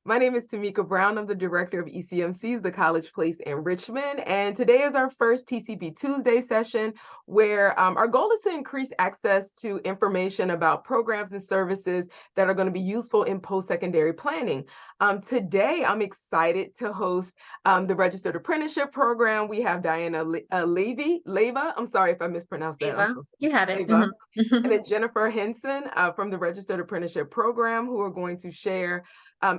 My name is Tamika Brown. I'm the director of ECMC's, the College Place Enrichment. And today is our first TCP Tuesday session where our goal is to increase access to information about programs and services that are going to be useful in post-secondary planning. Today, I'm excited to host the Registered Apprenticeship Program. We have Diana Leyva. I'm sorry if I mispronounced that. I'm Leyva, so you had it. sorry. Leyva. And Mhm. then Jennifer Hynson from the Registered Apprenticeship Program, who are going to share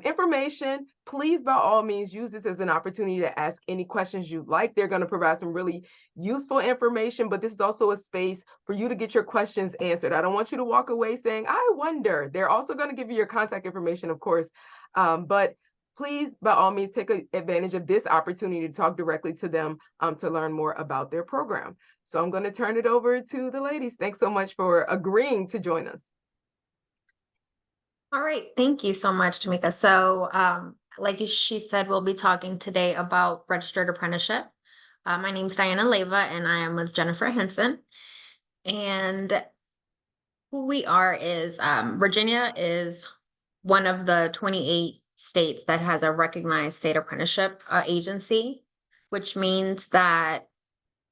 information. Please, by all means, use this as an opportunity to ask any questions you'd like. They're going to provide some really useful information, but this is also a space for you to get your questions answered. I don't want you to walk away saying, I wonder. They're also going to give you your contact information, of course. But please, by all means, take advantage of this opportunity to talk directly to them to learn more about their program. So I'm going to turn it over to the ladies. Thanks so much for agreeing to join us. All right. Thank you so much, Tamika. So, she said, we'll be talking today about registered apprenticeship. My name's Diana Leyva, and I am with Jennifer Hynson. And who we are is Virginia is one of the 28 states that has a recognized state apprenticeship agency, which means that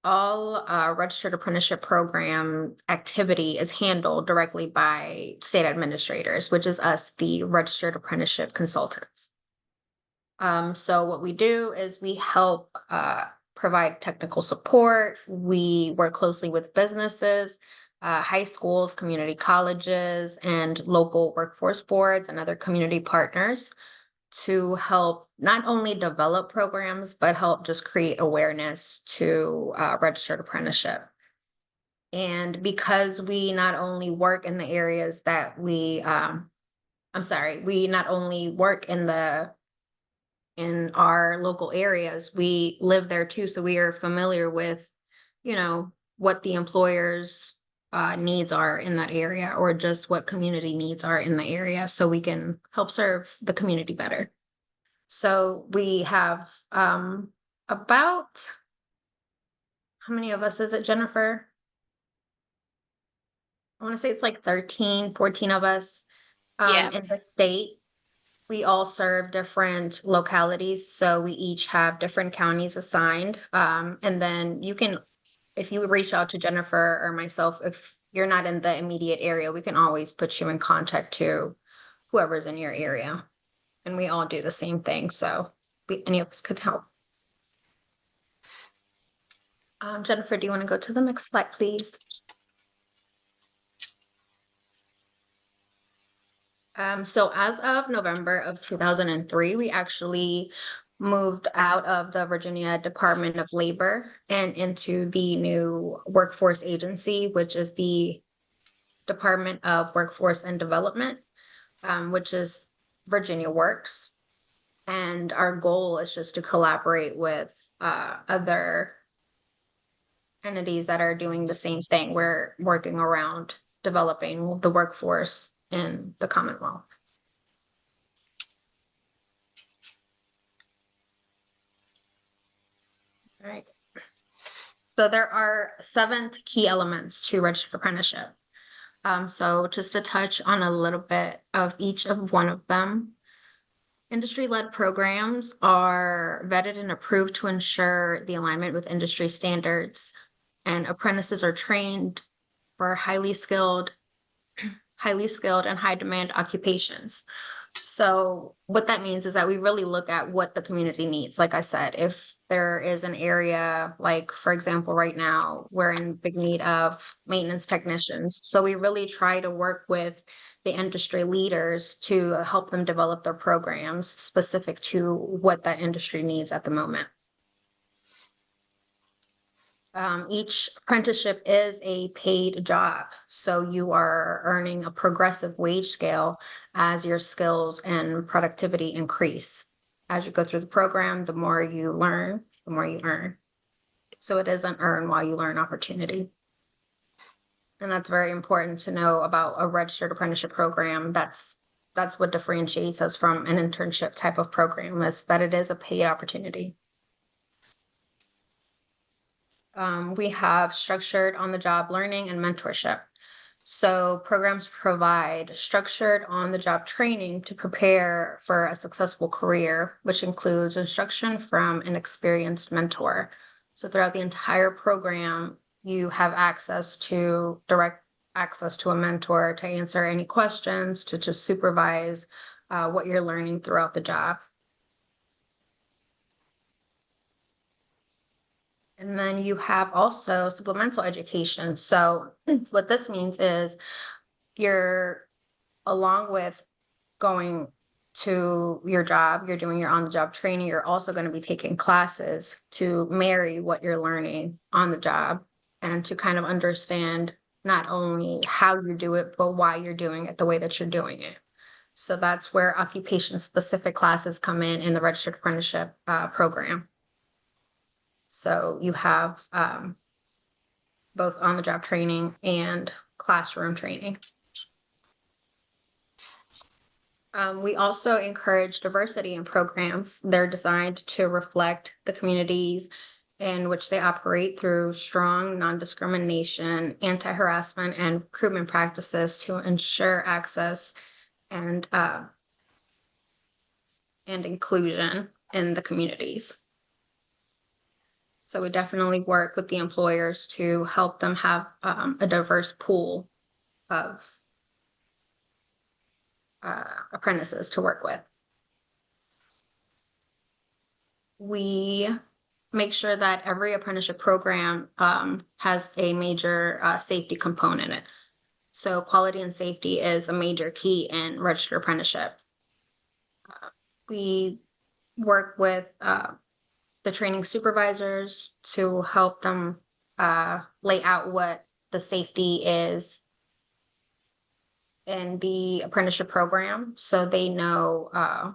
all registered apprenticeship program activity is handled directly by state administrators, which is us, the registered apprenticeship consultants. So what we do is we help provide technical support. We work closely with businesses, high schools, community colleges, and local workforce boards and other community partners to help not only develop programs, but help just create awareness to registered apprenticeship. And because we not only work in the areas that we not only work in our local areas, we live there too. So we are familiar with, what the employers needs are in that area, or just what community needs are in the area, so we can help serve the community better. So we have about, how many of us is it, Jennifer? I want to say it's like 13, 14 of us Yeah. in the state. We all serve different localities, so we each have different counties assigned. And then if you reach out to Jennifer or myself, if you're not in the immediate area, we can always put you in contact to whoever's in your area. And we all do the same thing, so any of us could help. Jennifer, do you want to go to the next slide, please? So as of November of 2003, we actually moved out of the Virginia Department of Labor and into the new workforce agency, which is the Department of Workforce and Development, which is Virginia Works. And our goal is just to collaborate with other entities that are doing the same thing. We're working around developing the workforce in the Commonwealth. All right. So there are 7 key elements to registered apprenticeship. So just to touch on a little bit of each of one of them. Industry-led programs are vetted and approved to ensure the alignment with industry standards, and apprentices are trained for highly skilled and high demand occupations. So what that means is that we really look at what the community needs. Like I said, if there is an area, like for example, right now, we're in big need of maintenance technicians. So we really try to work with the industry leaders to help them develop their programs specific to what that industry needs at the moment. Each apprenticeship is a paid job, so you are earning a progressive wage scale as your skills and productivity increase. As you go through the program, the more you learn, the more you earn. So it is an earn while you learn opportunity. And that's very important to know about a registered apprenticeship program. That's what differentiates us from an internship type of program, is that it is a paid opportunity. We have structured on-the-job learning and mentorship. So programs provide structured on-the-job training to prepare for a successful career, which includes instruction from an experienced mentor. So throughout the entire program, you have direct access to a mentor to answer any questions, to just supervise what you're learning throughout the job. And then you have also supplemental education. So what this means is you're, along with going to your job, you're doing your on-the-job training, you're also going to be taking classes to marry what you're learning on the job and to kind of understand not only how you do it, but why you're doing it the way that you're doing it. So that's where occupation-specific classes come in the registered apprenticeship program. So you have both on-the-job training and classroom training. We also encourage diversity in programs. They're designed to reflect the communities in which they operate through strong non-discrimination, anti-harassment, and recruitment practices to ensure access and inclusion in the communities. So we definitely work with the employers to help them have a diverse pool of apprentices to work with. We make sure that every apprenticeship program has a major safety component in it. So quality and safety is a major key in registered apprenticeship. We work with the training supervisors to help them lay out what the safety is in the apprenticeship program, so they know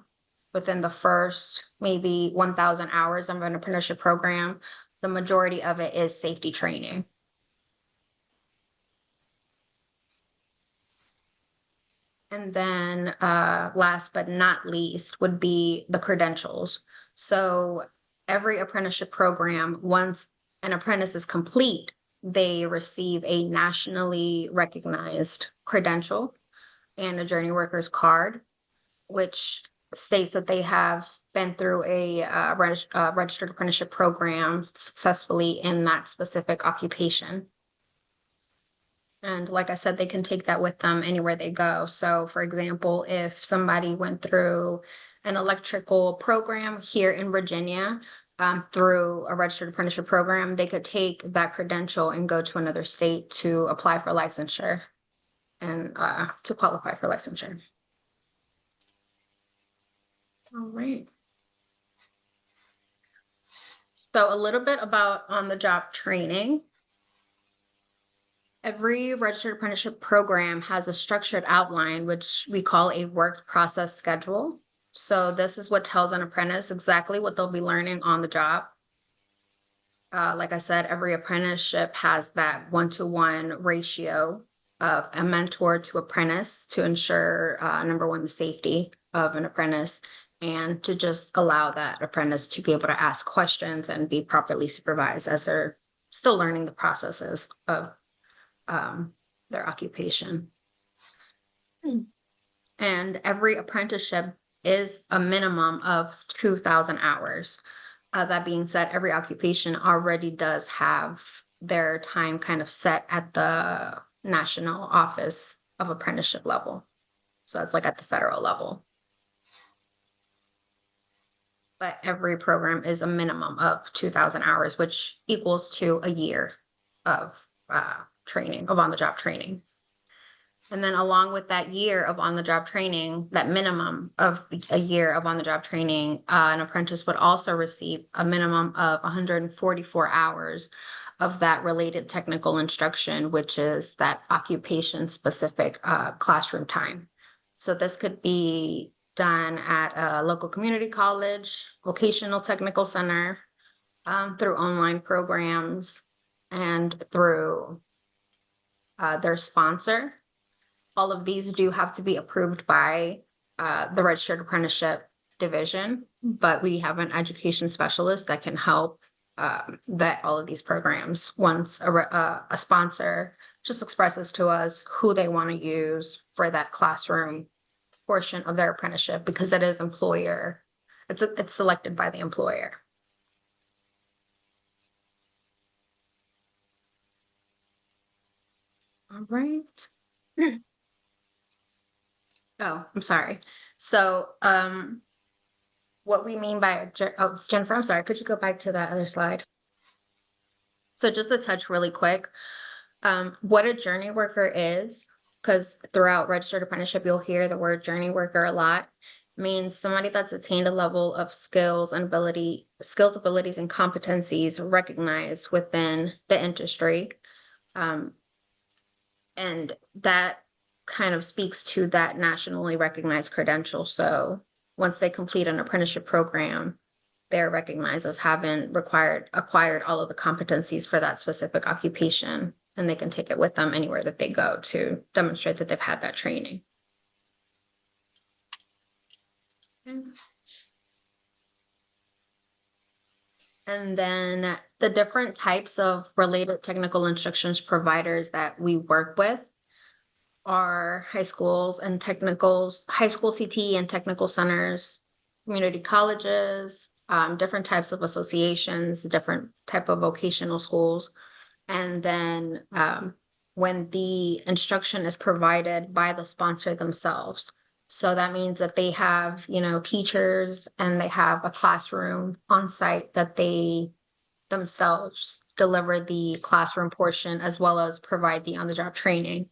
within the first maybe 1,000 hours of an apprenticeship program, the majority of it is safety training. And then last but not least would be the credentials. So every apprenticeship program, once an apprentice is complete, they receive a nationally recognized credential and a journey workers card, which states that they have been through a registered apprenticeship program successfully in that specific occupation. And like I said, they can take that with them anywhere they go. So for example, if somebody went through an electrical program here in Virginia, through a registered apprenticeship program, they could take that credential and go to another state to apply for licensure and to qualify for licensure. All right. So a little bit about on-the-job training. Every registered apprenticeship program has a structured outline, which we call a work process schedule. So this is what tells an apprentice exactly what they'll be learning on the job. Like I said, every apprenticeship has that 1-to-1 ratio of a mentor to apprentice to ensure, number one, the safety of an apprentice, and to just allow that apprentice to be able to ask questions and be properly supervised as they're still learning the processes of their occupation. And every apprenticeship is a minimum of 2,000 hours. That being said, every occupation already does have their time kind of set at the National Office of Apprenticeship level. So it's like at the federal level. But every program is a minimum of 2,000 hours, which equals to a year of training, of on-the-job training. And then along with that year of on-the-job training, that minimum of a year of on-the-job training, an apprentice would also receive a minimum of 144 hours of that related technical instruction, which is that occupation-specific classroom time. So this could be done at a local community college, vocational technical center, through online programs, and through their sponsor. All of these do have to be approved by the Registered Apprenticeship Division, but we have an education specialist that can help vet all of these programs once a sponsor just expresses to us who they want to use for that classroom portion of their apprenticeship, because it is it's selected by the employer. All right. Oh, I'm sorry. So, what we mean by, Jennifer, I'm sorry, could you go back to that other slide? So just to touch really quick, what a journey worker is, because throughout registered apprenticeship, you'll hear the word journey worker a lot, means somebody that's attained a level of skills, abilities, and competencies recognized within the industry. And that kind of speaks to that nationally recognized credential. So once they complete an apprenticeship program, they're recognized as having acquired all of the competencies for that specific occupation, and they can take it with them anywhere that they go to demonstrate that they've had that training. Okay. And then the different types of related technical instructions providers that we work with are high school CT and technical centers, community colleges, different types of associations, different type of vocational schools. And then when the instruction is provided by the sponsor themselves. So that means that they have, teachers, and they have a classroom on site that they themselves deliver the classroom portion as well as provide the on-the-job training.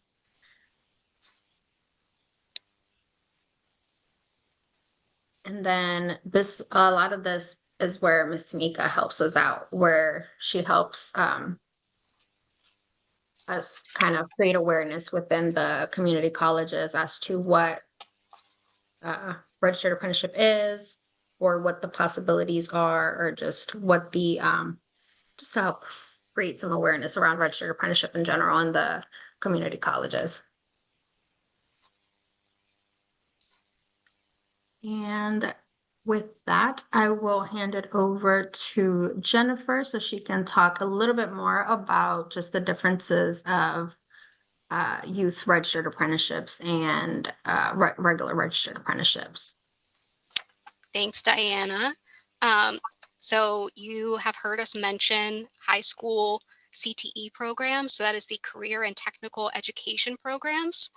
And then a lot of this is where Miss Tamika helps us out, where she helps us kind of create awareness within the community colleges as to what registered apprenticeship is, or what the possibilities are, or just what the just to help create some awareness around registered apprenticeship in general in the community colleges. And with that, I will hand it over to Jennifer so she can talk a little bit more about just the differences of youth registered apprenticeships and regular registered apprenticeships. Thanks, Diana. So you have heard us mention high school CTE programs. So that is the career and technical education programs.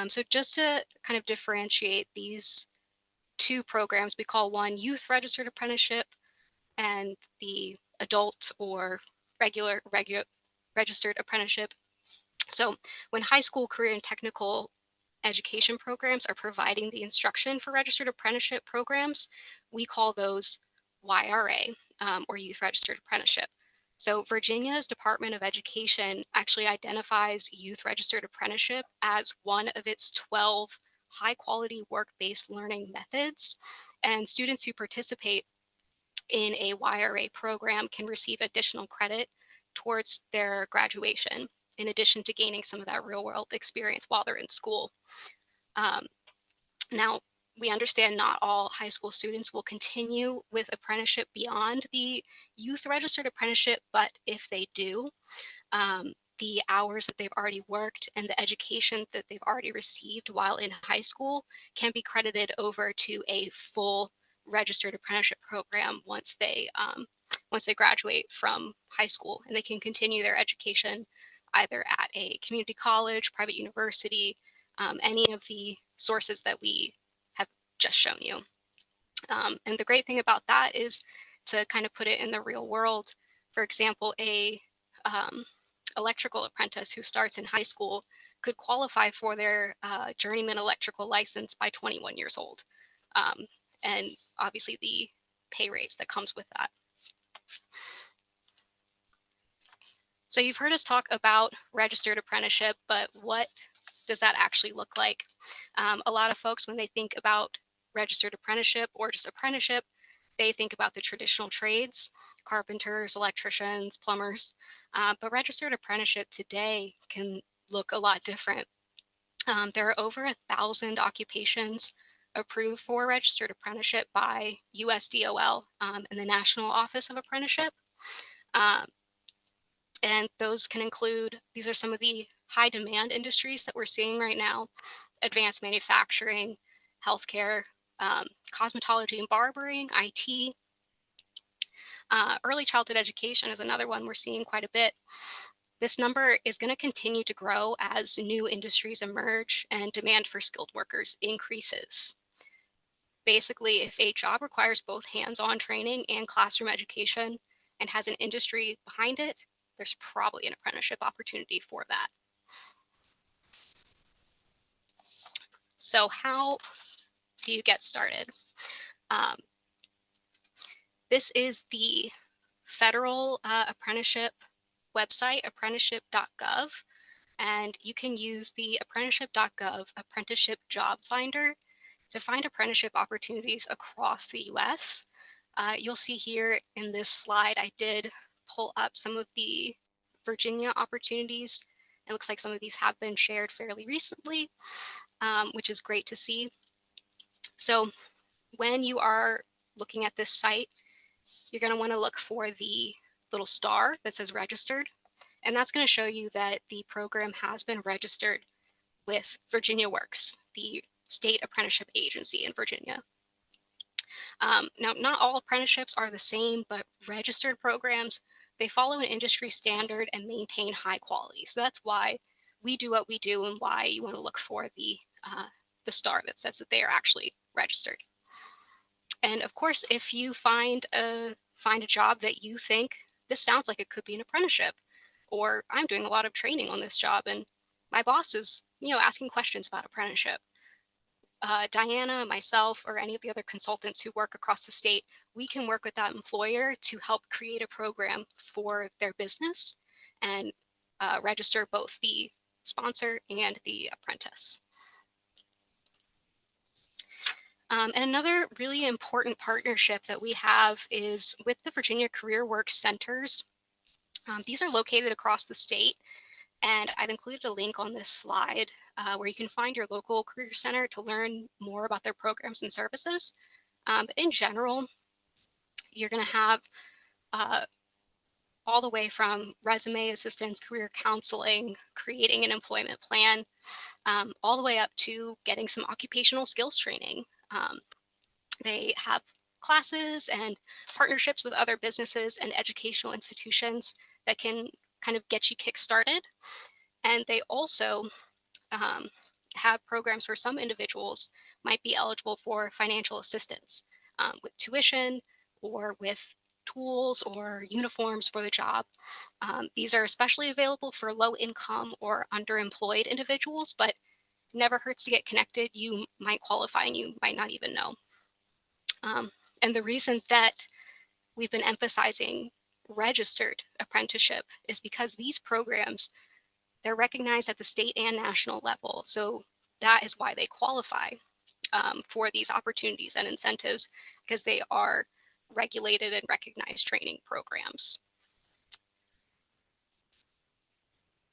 So just to kind of differentiate these two programs, we call one youth registered apprenticeship and the adult or regular registered apprenticeship. So when high school career and technical education programs are providing the instruction for registered apprenticeship programs, we call those YRA, or Youth Registered Apprenticeship. So Virginia's Department of Education actually identifies Youth Registered Apprenticeship as one of its 12 high-quality work-based learning methods, and students who participate in a YRA program can receive additional credit towards their graduation, in addition to gaining some of that real-world experience while they're in school. Now, we understand not all high school students will continue with apprenticeship beyond the youth registered apprenticeship, but if they do, the hours that they've already worked and the education that they've already received while in high school can be credited over to a full registered apprenticeship program once they graduate from high school, and they can continue their education either at a community college, private university, any of the sources that we have just shown you. And the great thing about that is to kind of put it in the real world. For example, a electrical apprentice who starts in high school could qualify for their journeyman electrical license by 21 years old. And obviously the pay raise that comes with that. So you've heard us talk about registered apprenticeship, but what does that actually look like? A lot of folks, when they think about registered apprenticeship or just apprenticeship, they think about the traditional trades, carpenters, electricians, plumbers, but registered apprenticeship today can look a lot different. There are over 1,000 occupations approved for registered apprenticeship by USDOL and the National Office of Apprenticeship. And those can include, these are some of the high demand industries that we're seeing right now: advanced manufacturing, healthcare, cosmetology and barbering, IT. Early childhood education is another one we're seeing quite a bit. This number is going to continue to grow as new industries emerge and demand for skilled workers increases. Basically, if a job requires both hands-on training and classroom education and has an industry behind it, there's probably an apprenticeship opportunity for that. So how do you get started? This is the federal apprenticeship website, apprenticeship.gov, and you can use the apprenticeship.gov apprenticeship job finder to find apprenticeship opportunities across the US. You'll see here in this slide, I did pull up some of the Virginia opportunities. It looks like some of these have been shared fairly recently, which is great to see. So when you are looking at this site, you're going to want to look for the little star that says registered, and that's going to show you that the program has been registered with Virginia Works, the state apprenticeship agency in Virginia. Now, not all apprenticeships are the same, but registered programs, they follow an industry standard and maintain high quality. So that's why we do what we do and why you want to look for the star that says that they are actually registered. And of course, if you find a job that you think this sounds like it could be an apprenticeship, or I'm doing a lot of training on this job and my boss is, asking questions about apprenticeship, Diana, myself, or any of the other consultants who work across the state, we can work with that employer to help create a program for their business and register both the sponsor and the apprentice. And another really important partnership that we have is with the Virginia Career Work Centers. These are located across the state, and I've included a link on this slide where you can find your local career center to learn more about their programs and services. But in general, you're going to have all the way from resume assistance, career counseling, creating an employment plan, all the way up to getting some occupational skills training. They have classes and partnerships with other businesses and educational institutions that can kind of get you kick-started. And they also have programs where some individuals might be eligible for financial assistance with tuition or with tools or uniforms for the job. These are especially available for low income or underemployed individuals, but never hurts to get connected. You might qualify and you might not even know. And the reason that we've been emphasizing registered apprenticeship is because these programs, they're recognized at the state and national level. So that is why they qualify for these opportunities and incentives, because they are regulated and recognized training programs.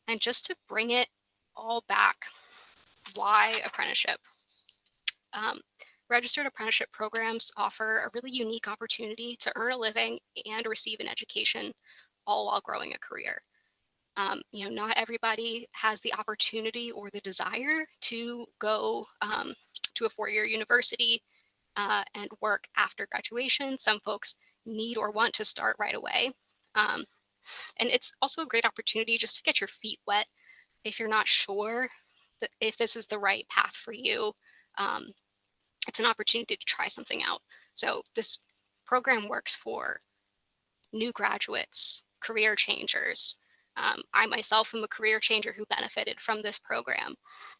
And just to bring it all back, why apprenticeship? Registered apprenticeship programs offer a really unique opportunity to earn a living and receive an education, all while growing a career. Not everybody has the opportunity or the desire to go to a four-year university and work after graduation. Some folks need or want to start right away. And it's also a great opportunity just to get your feet wet if you're not sure if this is the right path for you. It's an opportunity to try something out. So this program works for new graduates, career changers. I myself am a career changer who benefited from this program.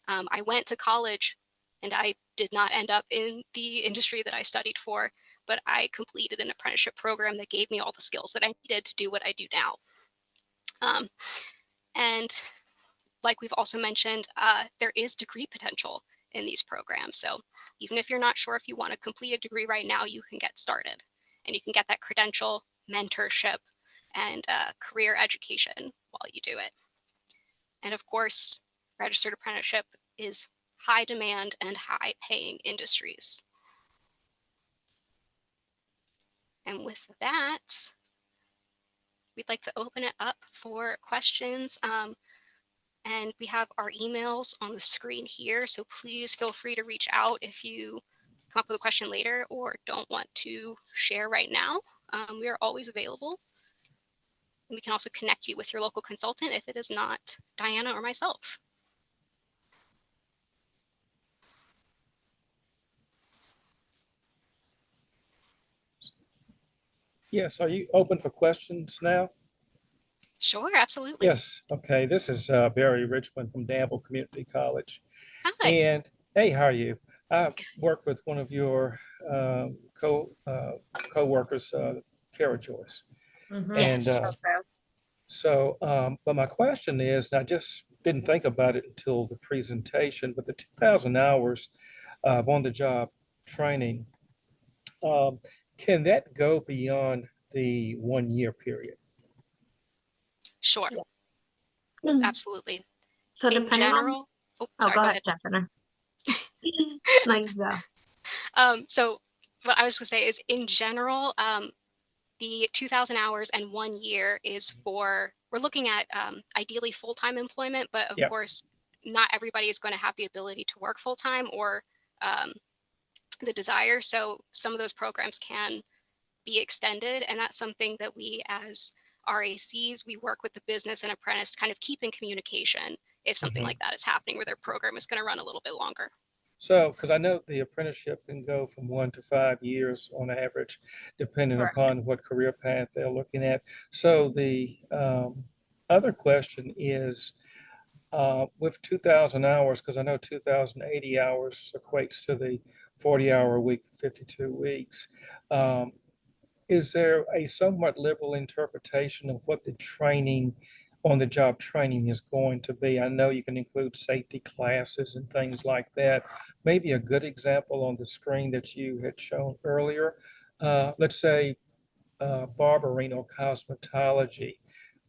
I went to college and I did not end up in the industry that I studied for, but I completed an apprenticeship program that gave me all the skills that I needed to do what I do now. And like we've also mentioned, there is degree potential in these programs. So even if you're not sure if you want to complete a degree right now, you can get started and you can get that credential, mentorship, and career education while you do it. And of course, registered apprenticeship is high demand and high paying industries. And with that, we'd like to open it up for questions. And we have our emails on the screen here, so please feel free to reach out if you come up with a question later or don't want to share right now. We are always available. And we can also connect you with your local consultant if it is not Diana or myself. Yes, are you open for questions now? Sure, absolutely. Yes, okay. This is Barry Richmond from Danville Community College. Hi. And hey, how are you? I work with one of your co-workers, Kara Joyce. And Yes. but my question is, and I just didn't think about it until the presentation, but the 2,000 hours of on-the-job training, can that go beyond the 1 year period? Sure, Mm. absolutely. So In depending on, general, oh, sorry, go go ahead, ahead. Jennifer. No, you go. So what I was gonna say is in general, the 2,000 hours and 1 year is for, we're looking at ideally full-time employment, but of Yeah. course, not everybody is going to have the ability to work full-time or um, the desire. So some of those programs can be extended, and that's something that we as RACs, we work with the business and apprentice to kind of keep in communication if something Mhm. like that is happening where their program is going to run a little bit longer. So, because I know the apprenticeship can go from 1 to 5 years on average, depending Correct. upon what career path they're looking at. So the other question is, with 2,000 hours, because I know 2,080 hours equates to the 40-hour week for 52 weeks. Is there a somewhat liberal interpretation of what the training, on the job training is going to be? I know you can include safety classes and things like that. Maybe a good example on the screen that you had shown earlier. Let's say barbering or cosmetology.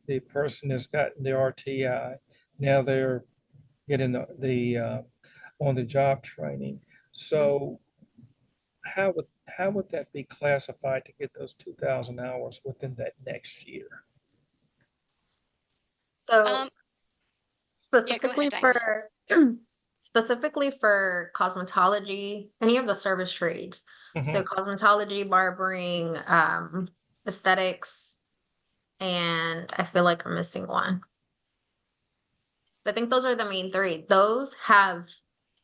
The person has gotten the RTI. Now they're getting the on the job training. So how would that be classified to get those 2,000 hours within that next year? So Yeah, go specifically ahead, Diana. for specifically for cosmetology, any of the service trades. So Mhm. cosmetology, barbering, aesthetics, and I feel like I'm missing one. I think those are the main three. Those have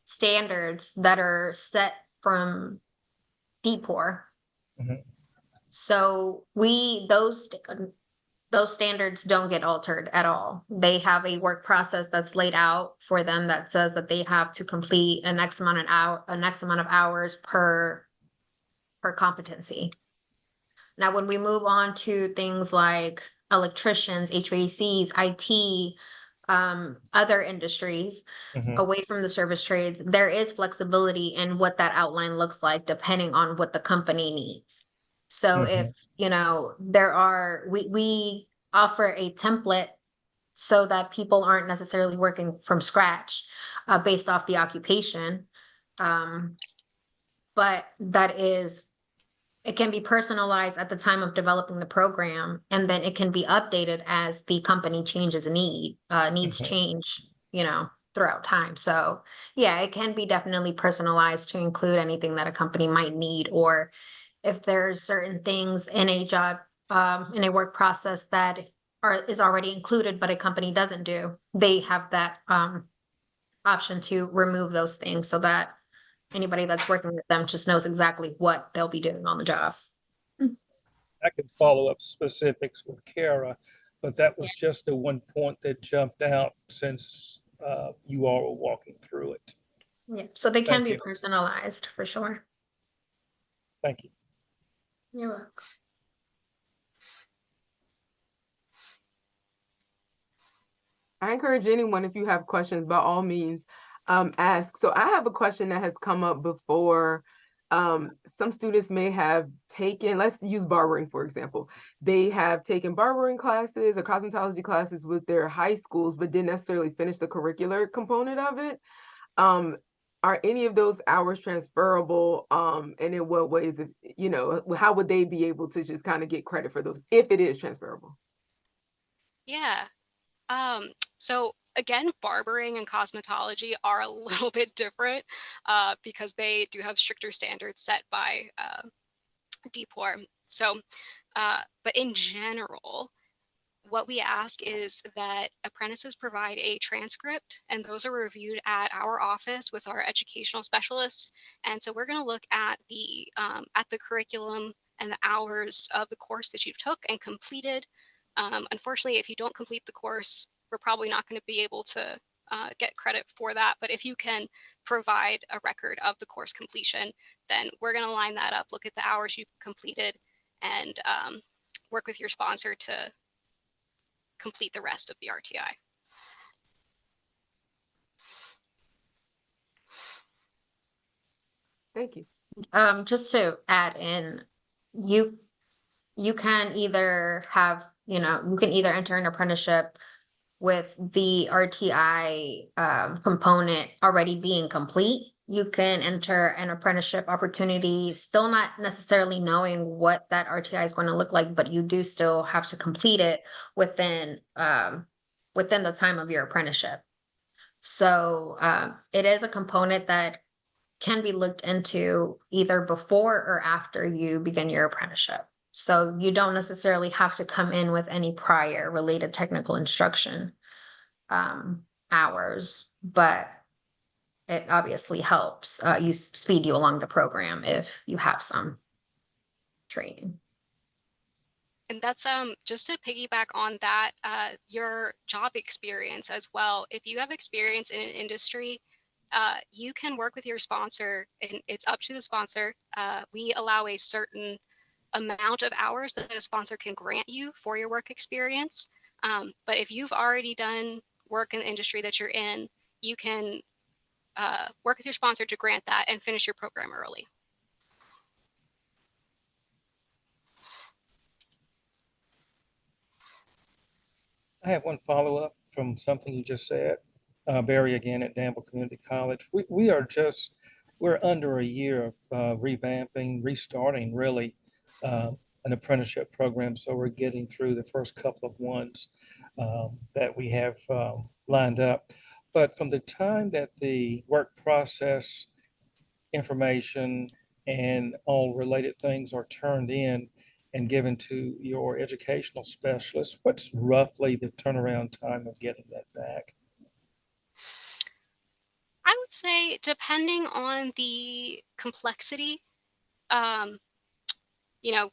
standards that are set from DPOR. Mhm. So those standards don't get altered at all. They have a work process that's laid out for them that says that they have to complete an X amount of hours per competency. Now, when we move on to things like electricians, HVACs, IT, other industries Mhm. away from the service trades, there is flexibility in what that outline looks like depending on what the company needs. So if, Mhm. we offer a template so that people aren't necessarily working from scratch based off the occupation. But it can be personalized at the time of developing the program, and then it can be updated as the company changes needs Mhm. change, throughout time. So yeah, it can be definitely personalized to include anything that a company might need, or if there's certain things in a job, in a work process that is already included, but a company doesn't do, they have that option to remove those things so that anybody that's working with them just knows exactly what they'll be doing on the job. I can follow up specifics with Kara, but that was Yeah. just the one point that jumped out since you all were walking through it. Yeah, so they can Thank be you. personalized for sure. Thank you. You're welcome. I encourage anyone, if you have questions, by all means, ask. So I have a question that has come up before. Some students may have taken, let's use barbering, for example. They have taken barbering classes or cosmetology classes with their high schools, but didn't necessarily finish the curricular component of it. Are any of those hours transferable? And in what ways, how would they be able to just kind of get credit for those if it is transferable? Yeah. So again, barbering and cosmetology are a little bit different because they do have stricter standards set by DPOR. So, but in general, what we ask is that apprentices provide a transcript, and those are reviewed at our office with our educational specialists. And so we're going to look at the curriculum and the hours of the course that you took and completed. Unfortunately, if you don't complete the course, we're probably not going to be able to get credit for that. But if you can provide a record of the course completion, then we're going to line that up, look at the hours you've completed, and work with your sponsor to complete the rest of the RTI. Thank you. Just to add in, you can either have, you can either enter an apprenticeship with the RTI component already being complete. You can enter an apprenticeship opportunity still not necessarily knowing what that RTI is going to look like, but you do still have to complete it within the time of your apprenticeship. So it is a component that can be looked into either before or after you begin your apprenticeship. So you don't necessarily have to come in with any prior related technical instruction hours, but it obviously helps you speed you along the program if you have some training. And that's just to piggyback on that, your job experience as well. If you have experience in an industry, you can work with your sponsor, and it's up to the sponsor. We allow a certain amount of hours that a sponsor can grant you for your work experience. But if you've already done work in the industry that you're in, you can work with your sponsor to grant that and finish your program early. I have one follow-up from something you just said. Barry again at Danville Community College. We're under a year of revamping, restarting really an apprenticeship program. So we're getting through the first couple of ones that we have lined up. But from the time that the work process information and all related things are turned in and given to your educational specialist, what's roughly the turnaround time of getting that back? I would say, depending on the complexity, um, you know,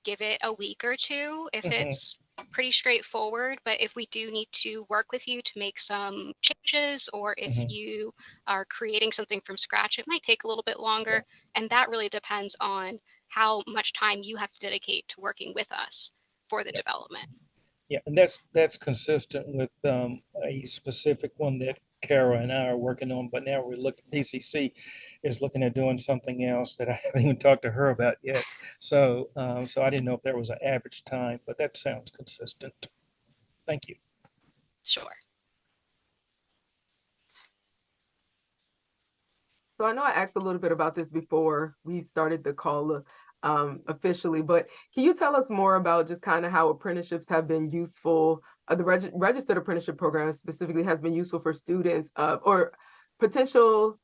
give it a week or two if it's pretty straightforward. But if we do need to work with you to make some changes, or if you are creating something from scratch, it might take a little bit longer. And that really depends on how much time you have to dedicate to working with us for the development. Yeah, and that's consistent with a specific one that Kara and I are working on, but now DCC is looking at doing something else that I haven't even talked to her about yet. So so I didn't know if there was an average time, but that sounds consistent. Thank you. Sure. So I know I asked a little bit about this before we started the call officially, but can you tell us more about just kind of how apprenticeships have been useful? The registered apprenticeship program specifically has been useful for students or potential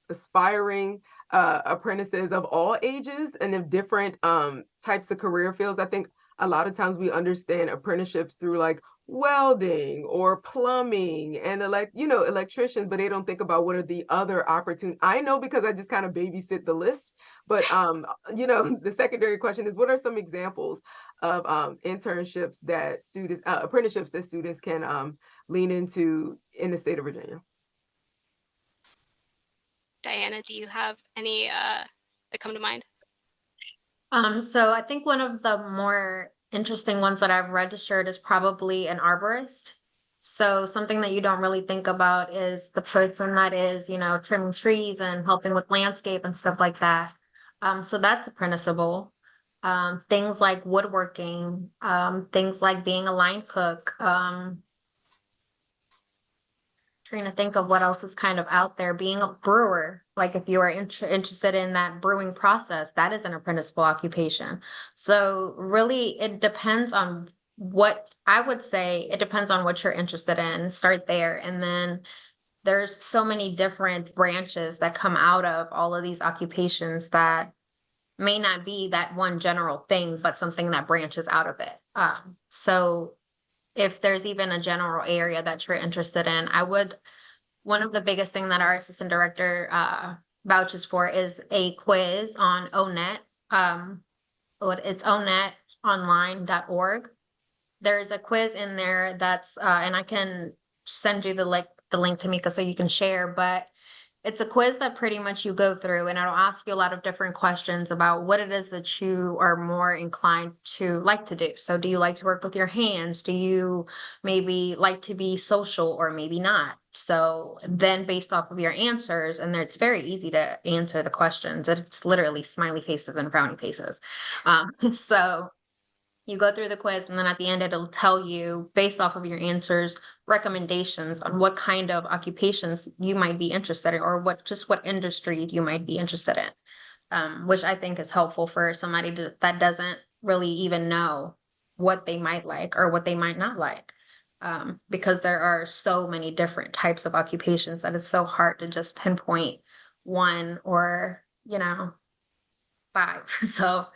aspiring apprentices of all ages and of different types of career fields. I think a lot of times we understand apprenticeships through like welding or plumbing and electricians, but they don't think about what are the other opportunities. I know because I just kind of babysit the list, but the secondary question is, what are some examples of internships that students, apprenticeships that students can lean into in the state of Virginia? Diana, do you have any that come to mind? So I think one of the more interesting ones that I've registered is probably an arborist. So something that you don't really think about is the person that is, trimming trees and helping with landscape and stuff like that. So that's apprenticeable. Things like woodworking, things like being a line cook, trying to think of what else is kind of out there. Being a brewer, like if you are interested in that brewing process, that is an apprenticeable occupation. So really, it depends on what I would say, it depends on what you're interested in. Start there. And then there's so many different branches that come out of all of these occupations that may not be that one general thing, but something that branches out of it. So if there's even a general area that you're interested in, one of the biggest thing that our assistant director vouches for is a quiz on ONET. It's onetonline.org. There's a quiz in there that's, and I can send you the link to Mika so you can share, but it's a quiz that pretty much you go through and it'll ask you a lot of different questions about what it is that you are more inclined to like to do. So do you like to work with your hands? Do you maybe like to be social or maybe not? So then based off of your answers, and it's very easy to answer the questions. It's literally smiley faces and frowny faces. So you go through the quiz and then at the end it'll tell you based off of your answers recommendations on what kind of occupations you might be interested in or what industry you might be interested in, which I think is helpful for somebody that doesn't really even know what they might like or what they might not like, because there are so many different types of occupations that it's so hard to just pinpoint one or five. So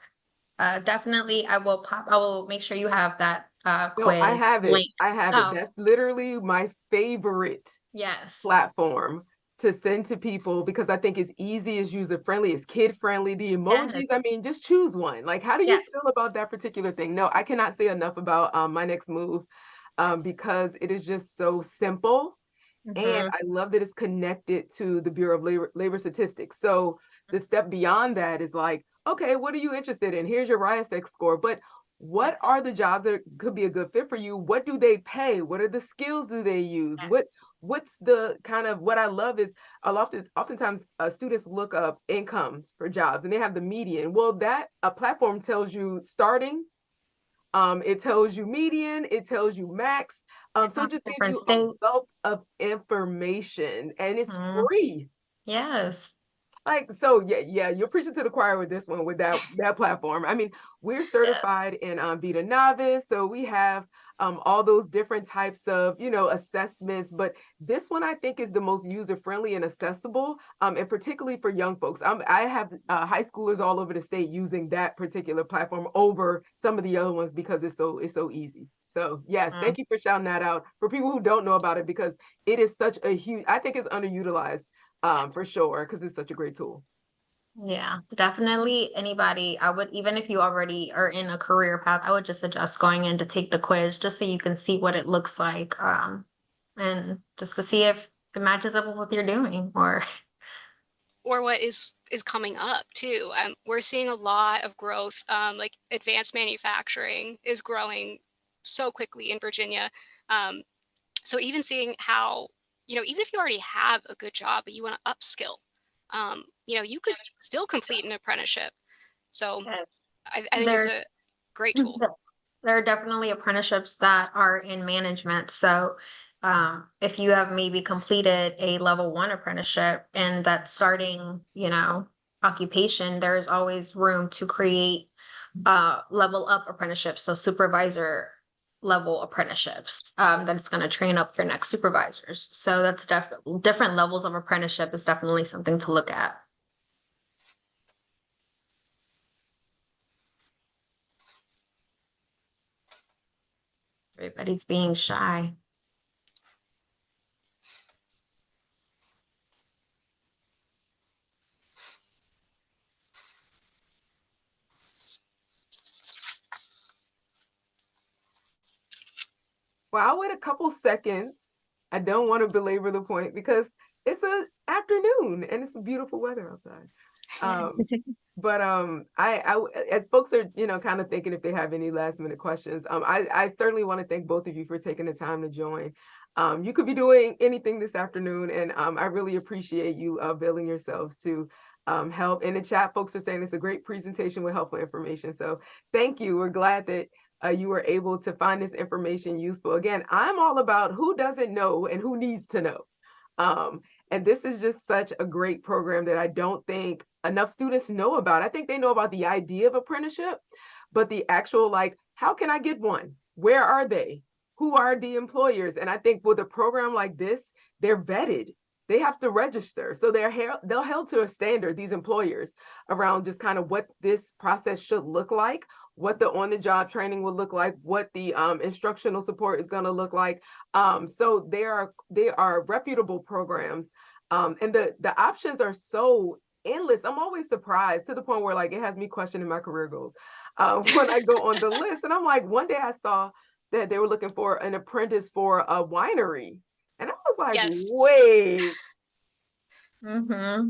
definitely, I will make sure you have that No, I quiz have it. link. I have it. Oh, That's literally my favorite yes. platform to send to people because I think it's easy, it's user friendly, it's kid friendly. The emojis, I Yes. mean, just choose one. Like, how do you feel Yes. about that particular thing? No, I cannot say enough about my next move Yes. because it is just so simple. And Mm-hmm. I love that it's connected to the Bureau of Labor Statistics. So the step beyond that is like, okay, what are you interested in? Here's your RIASEC score. But what Yes. are the jobs that could be a good fit for you? What do they pay? What are the skills do they use? Yes. What's the kind of what I love is oftentimes students look up incomes for jobs and they have the median. Well, that a platform tells you starting, it tells you median, it tells you max. So it Across just gives different you a states. wealth of information and it's Mhm. free. Yes. Like, so yeah, you're preaching to the choir with this one, with that platform. I mean, we're certified Yes. in Vita Novice, so we have all those different types of, assessments, but this one I think is the most user-friendly and accessible, and particularly for young folks. I have high schoolers all over the state using that particular platform over some of the other ones because it's so easy. So yes, Mm. thank you for shouting that out for people who don't know about it because it is such a huge, I think it's underutilized for Yes. sure, because it's such a great tool. Yeah, definitely anybody, I would, even if you already are in a career path, I would just suggest going in to take the quiz just so you can see what it looks like. And just to see if it matches up with what you're doing or Or what is coming up too. We're seeing a lot of growth. Like advanced manufacturing is growing so quickly in Virginia. Um, so even seeing how, even if you already have a good job but you want to upskill, you could still complete an apprenticeship. So yes. I think it's There, a great tool. there are definitely apprenticeships that are in management. So if you have maybe completed a level 1 apprenticeship and that starting, occupation, there's always room to create level up apprenticeships. So supervisor level apprenticeships that it's going to train up your next supervisors. So that's definitely different levels of apprenticeship is definitely something to look at. Everybody's being shy. Well, I'll wait a couple seconds. I don't want to belabor the point because it's a afternoon and it's beautiful weather outside. Um, but as folks are, kind of thinking if they have any last minute questions, I certainly want to thank both of you for taking the time to join. You could be doing anything this afternoon, and I really appreciate you availing yourselves to help. In the chat, folks are saying it's a great presentation with helpful information. So thank you. We're glad that you were able to find this information useful. Again, I'm all about who doesn't know and who needs to know. Um, and this is just such a great program that I don't think enough students know about. I think they know about the idea of apprenticeship, but the actual, like, how can I get one? Where are they? Who are the employers? And I think with a program like this, they're vetted. They have to register. So they're held to a standard, these employers, around just kind of what this process should look like, what the on-the-job training will look like, what the instructional support is going to look like. So they are reputable programs. And the options are so endless. I'm always surprised to the point where like it has me questioning my career goals when I go on the list. And I'm like, one day I saw that they were looking for an apprentice for a winery. And I was like, Yes. wait, Mm-hmm.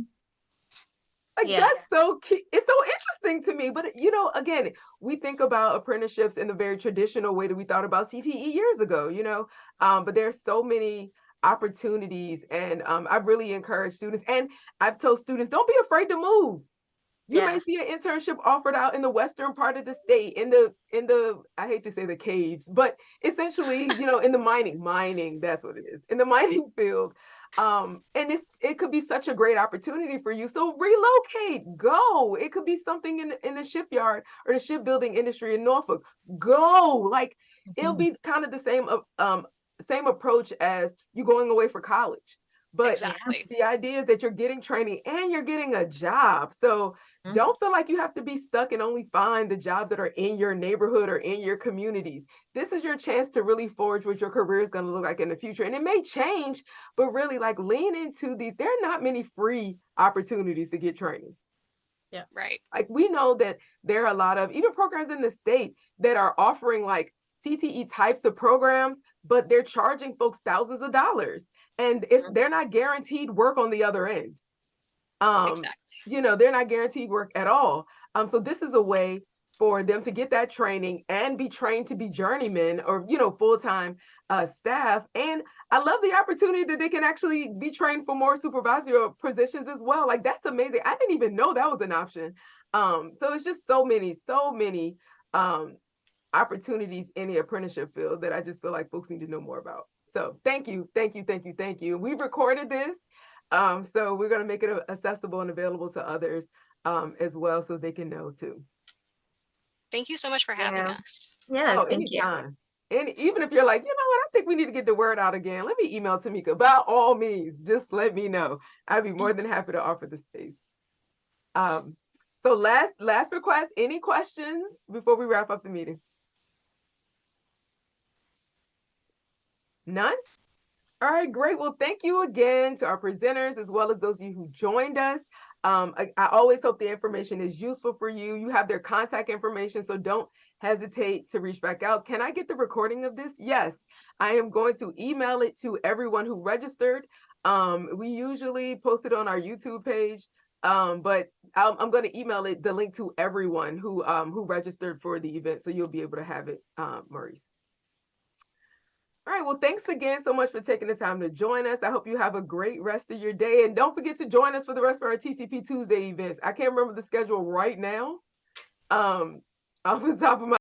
like Yeah. that's so key. It's so interesting to me. But you know, again, we think about apprenticeships in the very traditional way that we thought about CTE years ago, you know. But there's so many opportunities, and I've really encouraged students, and I've told students, don't be afraid to move. You may see an internship offered out in the western part of the state, in the I hate to say the caves, but essentially, you know, in the mining, that's what it is, in the mining field. And it could be such a great opportunity for you. So relocate, go. It could be something in the shipyard or the shipbuilding industry in Norfolk. Go. Like it'll be kind of the same approach as you going away for college. But Exactly. the idea is that you're getting training and you're getting a job. So don't feel like you have to be stuck and only find the jobs that are in your neighborhood or in your communities. This is your chance to really forge what your career is going to look like in the future. And it may change, but really like lean into these. There are not many free opportunities to get training. Yeah. Right. Like we know that there are a lot of even programs in the state that are offering like CTE types of programs, but they're charging folks thousands of dollars. And they're not guaranteed work on the other end. Exactly. You know, they're not guaranteed work at all. So this is a way for them to get that training and be trained to be journeymen or, you know, full-time staff. And I love the opportunity that they can actually be trained for more supervisory positions as well. Like that's amazing. I didn't even know that was an option. So it's just so many opportunities in the apprenticeship field that I just feel like folks need to know more about. So thank you. We've recorded this. So we're going to make it accessible and available to others as well so they can know too. Thank you so much for having Yeah. us. Yes, Oh, thank you. anytime. And even if you're like, you know what, I think we need to get the word out again, let me email Tamika. By all means, just let me know. I'd be more than happy to offer the space. So last request, any questions before we wrap up the meeting? None? All right, great. Well, thank you again to our presenters, as well as those of you who joined us. I always hope the information is useful for you. You have their contact information, so don't hesitate to reach back out. Can I get the recording of this? Yes, I am going to email it to everyone who registered. We usually post it on our YouTube page, but I'm going to email it, the link to everyone who registered for the event, so you'll be able to have it, Maurice. All right, well, thanks again so much for taking the time to join us. I hope you have a great rest of your day. And don't forget to join us for the rest of our TCP Tuesday events. I can't remember the schedule right now off the top of my